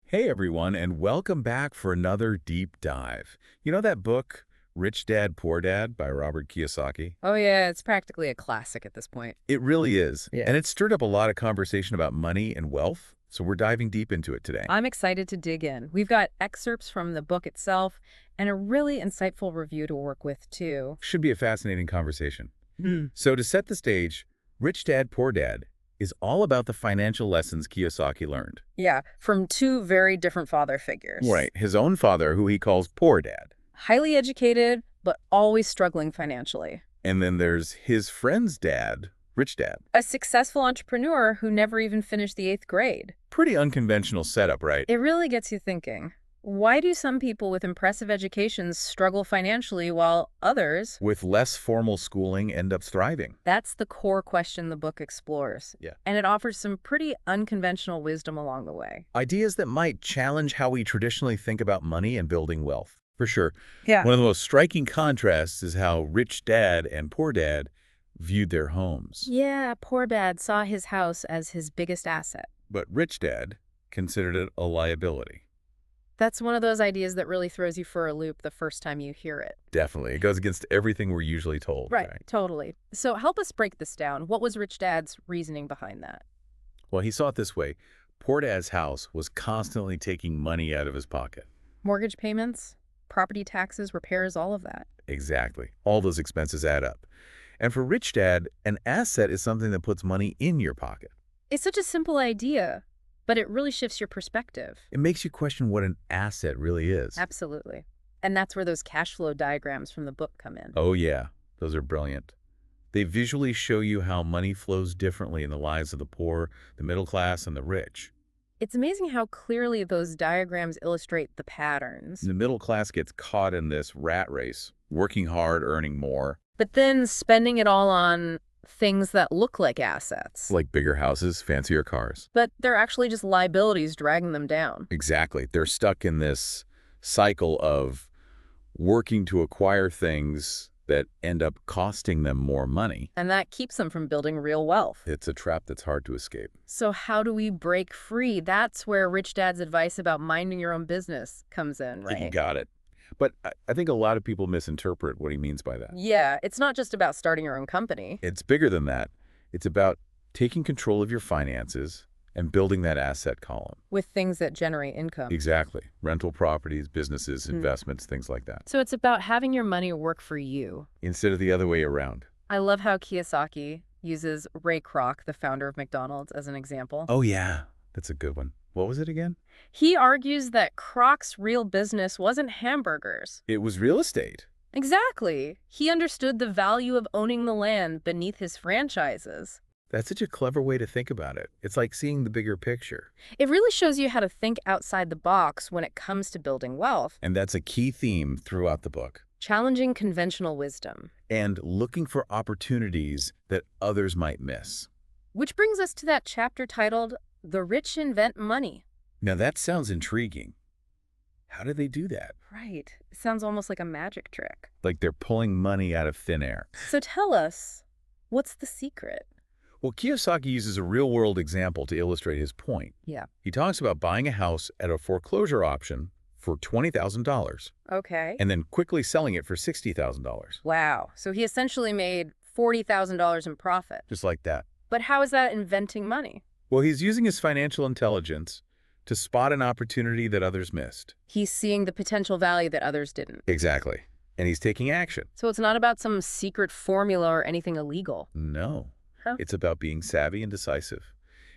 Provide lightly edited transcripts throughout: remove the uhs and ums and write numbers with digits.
Hey everyone, and welcome back for another deep dive. You know that book, Rich Dad, Poor Dad by Robert Kiyosaki? Oh yeah, it's practically a classic at this point. It really is. Yeah. And it stirred up a lot of conversation about money and wealth, so we're diving deep into it today. I'm excited to dig in. We've got excerpts from the book itself and a really insightful review to work with too. Should be a fascinating conversation. Hmm. So to set the stage, Rich Dad, Poor Dad is all about the financial lessons Kiyosaki learned. Yeah, from two very different father figures. Right, his own father, who he calls Poor Dad. Highly educated, but always struggling financially. And then there's his friend's dad, Rich Dad. A successful entrepreneur who never even finished the 8th grade. Pretty unconventional setup, right? It really gets you thinking. Why do some people with impressive educations struggle financially while others? With less formal schooling, end up thriving. That's the core question the book explores. Yeah. And it offers some pretty unconventional wisdom along the way. Ideas that might challenge how we traditionally think about money and building wealth. For sure. Yeah. One of the most striking contrasts is how Rich Dad and Poor Dad viewed their homes. Yeah, poor Dad saw his house as his biggest asset. But Rich Dad considered it a liability. That's one of those ideas that really throws you for a loop the first time you hear it. Definitely. It goes against everything we're usually told. Totally. So help us break this down. What was Rich Dad's reasoning behind that? Well, he saw it this way. Poor Dad's house was constantly taking money out of his pocket. Mortgage payments, property taxes, repairs, all of that. Exactly. All those expenses add up. And for Rich Dad, an asset is something that puts money in your pocket. It's such a simple idea, but it really shifts your perspective. It makes you question what an asset really is. Absolutely. And that's where those cash flow diagrams from the book come in. Oh yeah, those are brilliant. They visually show you how money flows differently in the lives of the poor, the middle class, and the rich. It's amazing how clearly those diagrams illustrate the patterns. The middle class gets caught in this rat race, working hard, earning more. But then spending it all on things that look like assets. Like bigger houses, fancier cars. But they're actually just liabilities dragging them down. Exactly. They're stuck in this cycle of working to acquire things that end up costing them more money. And that keeps them from building real wealth. It's a trap that's hard to escape. So how do we break free? That's where Rich Dad's advice about minding your own business comes in, right? You got it. But I think a lot of people misinterpret what he means by that. Yeah, it's not just about starting your own company. It's bigger than that. It's about taking control of your finances and building that asset column. With things that generate income. Exactly. Rental properties, businesses, investments, things like that. So it's about having your money work for you. Instead of the other way around. I love how Kiyosaki uses Ray Kroc, the founder of McDonald's, as an example. Oh yeah, that's a good one. What was it again? He argues that Kroc's real business wasn't hamburgers. It was real estate. Exactly. He understood the value of owning the land beneath his franchises. That's such a clever way to think about it. It's like seeing the bigger picture. It really shows you how to think outside the box when it comes to building wealth. And that's a key theme throughout the book. Challenging conventional wisdom. And looking for opportunities that others might miss. Which brings us to that chapter titled, The Rich Invent Money. Now that sounds intriguing. How do they do that? Right. It sounds almost like a magic trick. Like they're pulling money out of thin air. So tell us, what's the secret? Well, Kiyosaki uses a real-world example to illustrate his point. Yeah. He talks about buying a house at a foreclosure auction for $20,000 Okay. and then quickly selling it for $60,000. Wow. So he essentially made $40,000 in profit. Just like that. But how is that inventing money? Well, he's using his financial intelligence to spot an opportunity that others missed. He's seeing the potential value that others didn't. Exactly. And he's taking action. So it's not about some secret formula or anything illegal. No. Huh? It's about being savvy and decisive.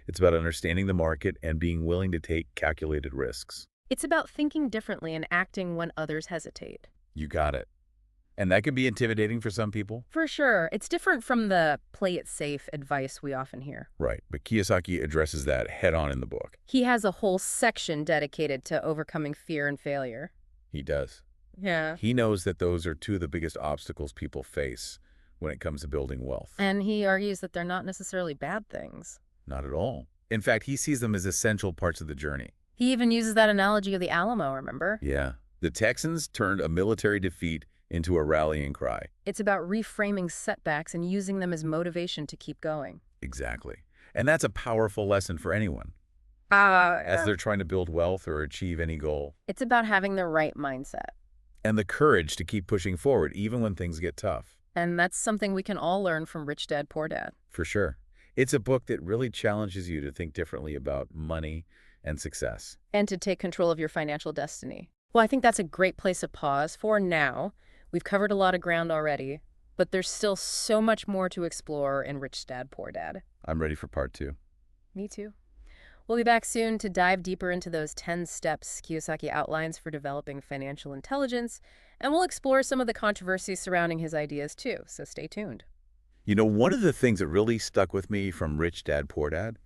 It's about understanding the market and being willing to take calculated risks. It's about thinking differently and acting when others hesitate. You got it. And that can be intimidating for some people. For sure. It's different from the play it safe advice we often hear. Right. But Kiyosaki addresses that head on in the book. He has a whole section dedicated to overcoming fear and failure. He does. Yeah. He knows that those are two of the biggest obstacles people face when it comes to building wealth. And he argues that they're not necessarily bad things. Not at all. In fact, he sees them as essential parts of the journey. He even uses that analogy of the Alamo, remember? Yeah. The Texans turned a military defeat into a rallying cry. It's about reframing setbacks and using them as motivation to keep going. Exactly. And that's a powerful lesson for anyone. as they're trying to build wealth or achieve any goal. It's about having the right mindset. And the courage to keep pushing forward even when things get tough. And that's something we can all learn from Rich Dad, Poor Dad. For sure. It's a book that really challenges you to think differently about money and success. And to take control of your financial destiny. Well, I think that's a great place to pause for now. We've covered a lot of ground already, but there's still so much more to explore in Rich Dad, Poor Dad. I'm ready for part 2. Me too. We'll be back soon to dive deeper into those 10 steps Kiyosaki outlines for developing financial intelligence, and we'll explore some of the controversies surrounding his ideas too, so stay tuned. You know, one of the things that really stuck with me from Rich Dad, Poor Dad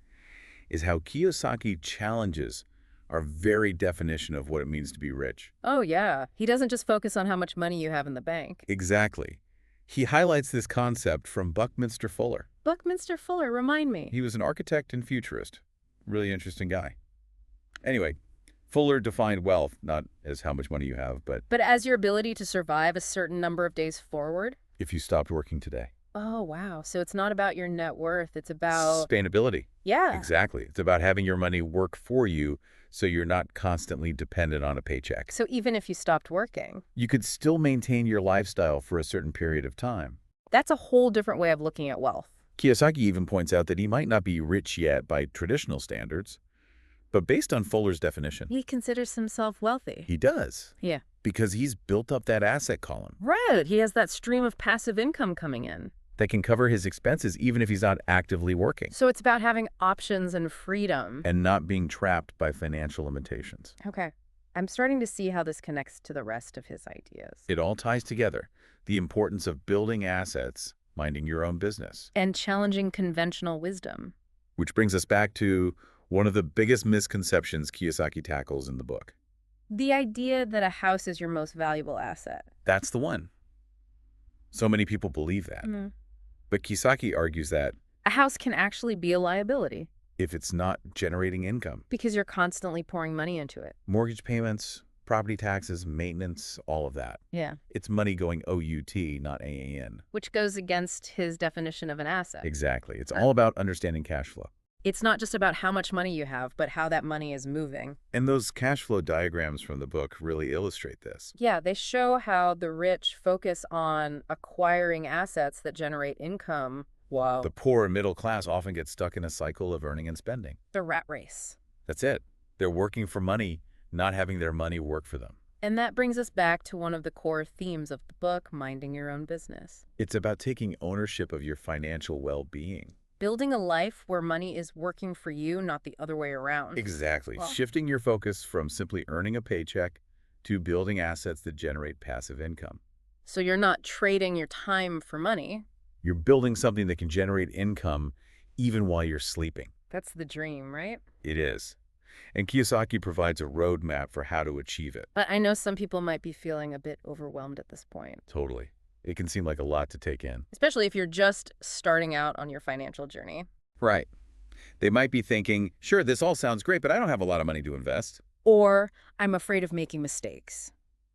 is how Kiyosaki challenges our very definition of what it means to be rich. Oh yeah, he doesn't just focus on how much money you have in the bank. Exactly. He highlights this concept from Buckminster Fuller. Buckminster Fuller, remind me. He was an architect and futurist. Really interesting guy. Anyway, Fuller defined wealth not as how much money you have, but But as your ability to survive a certain number of days forward? if you stopped working today. Oh, wow. So it's not about your net worth. It's about... Sustainability. Yeah. Exactly. It's about having your money work for you so you're not constantly dependent on a paycheck. So even if you stopped working, You could still maintain your lifestyle for a certain period of time. that's a whole different way of looking at wealth. Kiyosaki even points out that he might not be rich yet by traditional standards, but based on Fuller's definition, He considers himself wealthy. he does, Yeah. because he's built up that asset column Right. He has that stream of passive income coming in. that can cover his expenses even if he's not actively working So it's about having options and freedom. and not being trapped by financial limitations. Okay. I'm starting to see how this connects to the rest of his ideas. It all ties together, the importance of building assets, minding your own business. And challenging conventional wisdom. Which brings us back to one of the biggest misconceptions Kiyosaki tackles in the book. The idea that a house is your most valuable asset. That's the one. So many people believe that. But Kiyosaki argues that A house can actually be a liability if it's not generating income, because you're constantly pouring money into it. mortgage payments, property taxes, maintenance, all of that, Yeah. it's money going OUT, not AAN. Which goes against his definition of an asset. Exactly. It's all about understanding cash flow. It's not just about how much money you have, but how that money is moving. And those cash flow diagrams from the book really illustrate this. Yeah, they show how the rich focus on acquiring assets that generate income while The poor and middle class often get stuck in a cycle of earning and spending. the rat race. That's it. They're working for money, not having their money work for them. And that brings us back to one of the core themes of the book, Minding Your Own Business. It's about taking ownership of your financial well-being. Building a life where money is working for you, not the other way around. Exactly. Well- Shifting your focus from simply earning a paycheck to building assets that generate passive income. So you're not trading your time for money. You're building something that can generate income even while you're sleeping. That's the dream, right? It is. And Kiyosaki provides a roadmap for how to achieve it. But I know some people might be feeling a bit overwhelmed at this point, Totally. It can seem like a lot to take in. especially if you're just starting out on your financial journey. Right. They might be thinking, sure, this all sounds great, but I don't have a lot of money to invest. Or I'm afraid of making mistakes.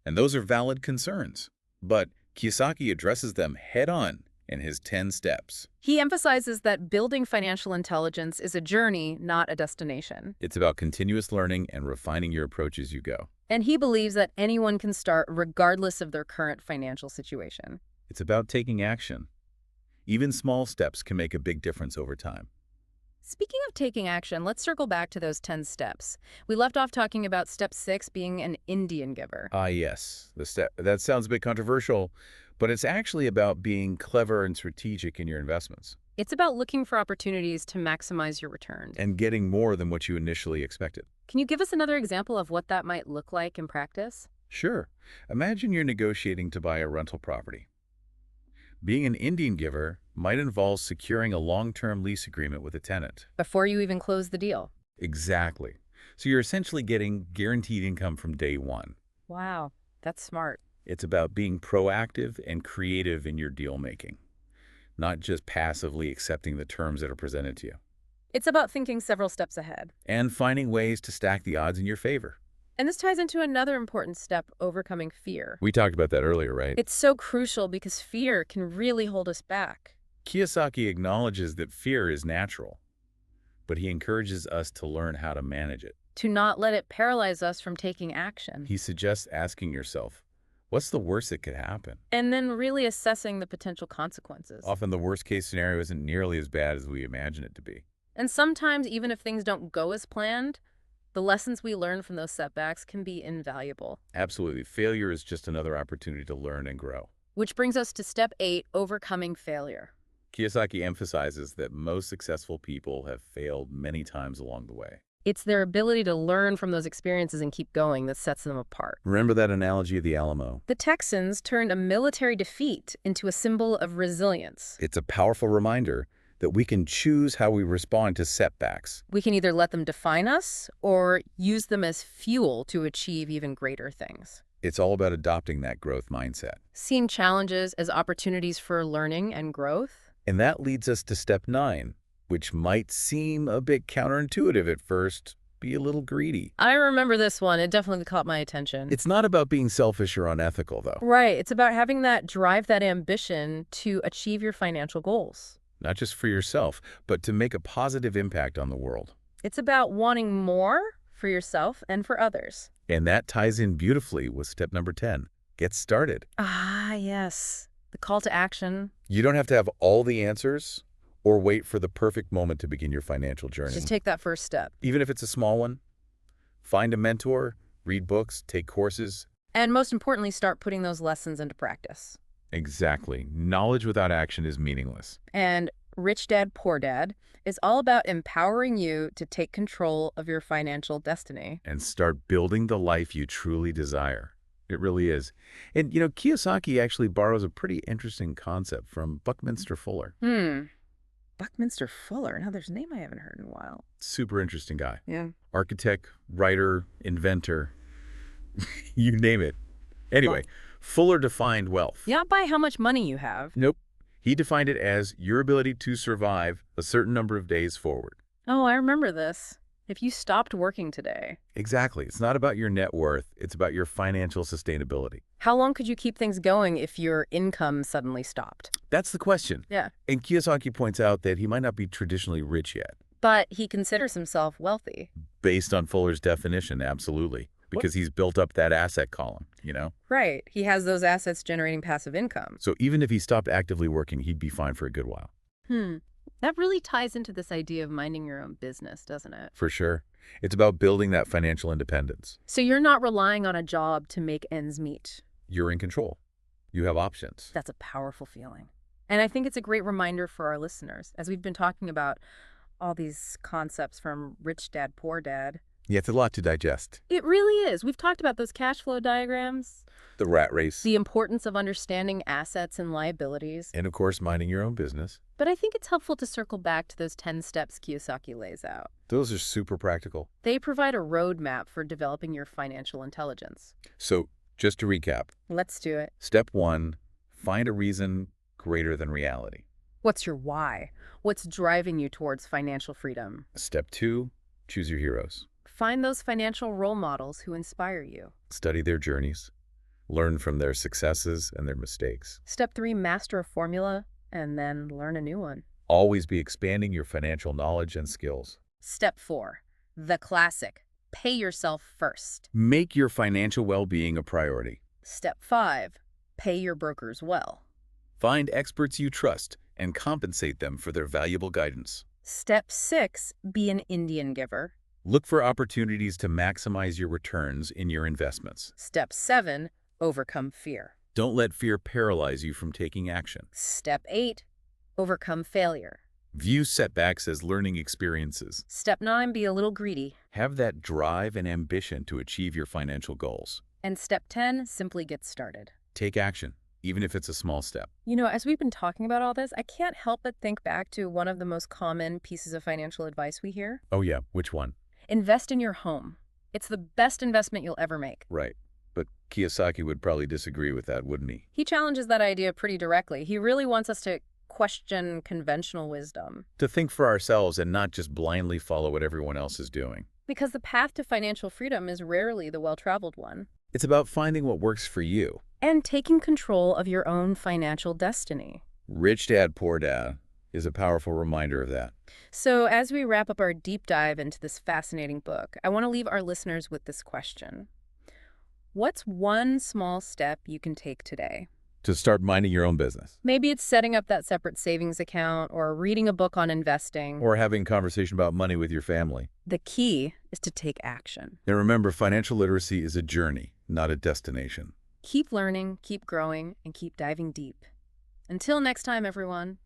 And those are valid concerns. But Kiyosaki addresses them head on in his 10 steps. He emphasizes that building financial intelligence is a journey, not a destination. It's about continuous learning and refining your approach as you go. And he believes that anyone can start regardless of their current financial situation. It's about taking action. Even small steps can make a big difference over time. Speaking of taking action, let's circle back to those 10 steps. We left off talking about step 6 being an Indian giver. Ah, yes. That sounds a bit controversial, but it's actually about being clever and strategic in your investments It's about looking for opportunities to maximize your returns. and getting more than what you initially expected. Can you give us another example of what that might look like in practice? Sure. Imagine you're negotiating to buy a rental property. Being an Indian giver might involve securing a long-term lease agreement with a tenant. Before you even close the deal. Exactly. So you're essentially getting guaranteed income from day one. Wow, that's smart. It's about being proactive and creative in your deal making, not just passively accepting the terms that are presented to you, It's about thinking several steps ahead. and finding ways to stack the odds in your favor. And this ties into another important step, overcoming fear. We talked about that earlier, right? It's so crucial because fear can really hold us back. Kiyosaki acknowledges that fear is natural, but he encourages us to learn how to manage it. To not let it paralyze us from taking action. He suggests asking yourself, what's the worst that could happen? And then really assessing the potential consequences. Often the worst-case scenario isn't nearly as bad as we imagine it to be. And sometimes, even if things don't go as planned, the lessons we learn from those setbacks can be invaluable. Absolutely. Failure is just another opportunity to learn and grow. Which brings us to step 8, overcoming failure. Kiyosaki emphasizes that most successful people have failed many times along the way. It's their ability to learn from those experiences and keep going that sets them apart. Remember that analogy of the Alamo? The Texans turned a military defeat into a symbol of resilience. It's a powerful reminder that we can choose how we respond to setbacks. We can either let them define us or use them as fuel to achieve even greater things. It's all about adopting that growth mindset. Seeing challenges as opportunities for learning and growth. And that leads us to step 9, which might seem a bit counterintuitive at first. Be a little greedy. I remember this one. It definitely caught my attention. It's not about being selfish or unethical, though. Right. It's about having that drive, that ambition to achieve your financial goals. Not just for yourself, but to make a positive impact on the world. It's about wanting more for yourself and for others. And that ties in beautifully with step number 10. Get started. Ah, yes. The call to action. You don't have to have all the answers or wait for the perfect moment to begin your financial journey. Just take that first step. Even if it's a small one, find a mentor, read books, take courses. And most importantly, start putting those lessons into practice. Exactly. Knowledge without action is meaningless. And Rich Dad, Poor Dad is all about empowering you to take control of your financial destiny. And start building the life you truly desire. It really is. And, Kiyosaki actually borrows a pretty interesting concept from Buckminster Fuller. Buckminster Fuller. Now, there's a name I haven't heard in a while. Super interesting guy. Yeah. Architect, writer, inventor, you name it. Anyway, Fuller defined wealth. Not by how much money you have. Nope. He defined it as your ability to survive a certain number of days forward. Oh, I remember this. If you stopped working today. Exactly. It's not about your net worth. It's about your financial sustainability. How long could you keep things going if your income suddenly stopped? That's the question. Yeah. And Kiyosaki points out that he might not be traditionally rich yet. But he considers himself wealthy. Based on Fuller's definition, absolutely. Because he's built up that asset column, Right. He has those assets generating passive income. So even if he stopped actively working, he'd be fine for a good while. That really ties into this idea of minding your own business, doesn't it? For sure. It's about building that financial independence. So you're not relying on a job to make ends meet. You're in control. You have options. That's a powerful feeling. And I think it's a great reminder for our listeners, as we've been talking about all these concepts from Rich Dad, Poor Dad. Yeah, it's a lot to digest. It really is. We've talked about those cash flow diagrams. The rat race. The importance of understanding assets and liabilities. And, of course, minding your own business. But I think it's helpful to circle back to those 10 steps Kiyosaki lays out. Those are super practical. They provide a roadmap for developing your financial intelligence. So, just to recap. Let's do it. Step 1, find a reason greater than reality. What's your why? What's driving you towards financial freedom? Step 2, choose your heroes. Find those financial role models who inspire you. Study their journeys. Learn from their successes and their mistakes. Step 3, master a formula and then learn a new one. Always be expanding your financial knowledge and skills. Step 4, the classic, pay yourself first. Make your financial well-being a priority. Step 5, pay your brokers well. Find experts you trust and compensate them for their valuable guidance. Step 6, be an Indian giver. Look for opportunities to maximize your returns in your investments. Step 7, overcome fear. Don't let fear paralyze you from taking action. Step 8, overcome failure. View setbacks as learning experiences. Step 9, be a little greedy. Have that drive and ambition to achieve your financial goals. And step 10, simply get started. Take action, even if it's a small step. As we've been talking about all this, I can't help but think back to one of the most common pieces of financial advice we hear. Oh yeah, which one? Invest in your home. It's the best investment you'll ever make. Right. But Kiyosaki would probably disagree with that, wouldn't he? He challenges that idea pretty directly. He really wants us to question conventional wisdom. To think for ourselves and not just blindly follow what everyone else is doing. Because the path to financial freedom is rarely the well-traveled one. It's about finding what works for you. And taking control of your own financial destiny. Rich Dad, Poor Dad is a powerful reminder of that. So, as we wrap up our deep dive into this fascinating book, I want to leave our listeners with this question. What's one small step you can take today? To start minding your own business. Maybe it's setting up that separate savings account or reading a book on investing. Or having conversation about money with your family. The key is to take action. And remember, financial literacy is a journey, not a destination. Keep learning, keep growing, and keep diving deep. Until next time, everyone.